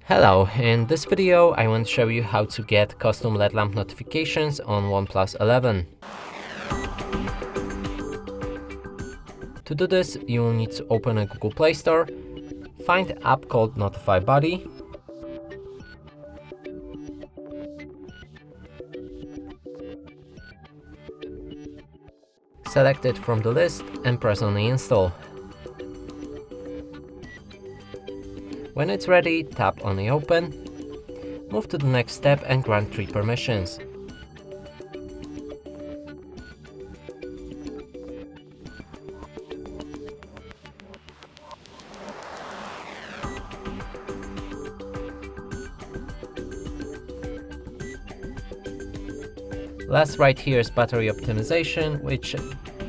Hello, in this video I want to show you how to get custom LED lamp notifications on OnePlus 11. To do this, you will need to open a Google Play Store, find the app called Notify Buddy, select it from the list and press on the install. When it's ready, tap on the open, move to the next step and grant 3 permissions. Last right here is battery optimization, which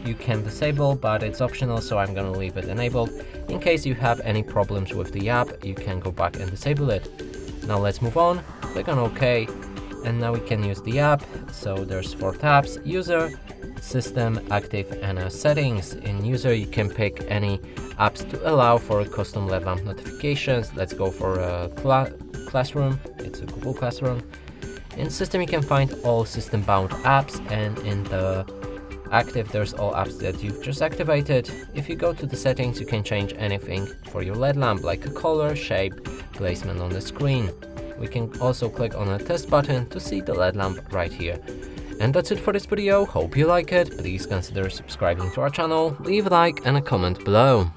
you can disable, but it's optional, so I'm gonna leave it enabled. In case you have any problems with the app, you can go back and disable it. Now let's move on, click on OK, and now we can use the app. So there's 4 tabs: User, System, Active, and Settings. In User, you can pick any apps to allow for custom LED lamp notifications. Let's go for a Classroom, it's a Google Classroom. In System, you can find all system-bound apps, and in the Active, there's all apps that you've just activated. If you go to the settings, you can change anything for your LED lamp, like a color, shape, placement on the screen. We can also click on a test button to see the LED lamp right here. And that's it for this video. Hope you like it. Please consider subscribing to our channel, leave a like and a comment below.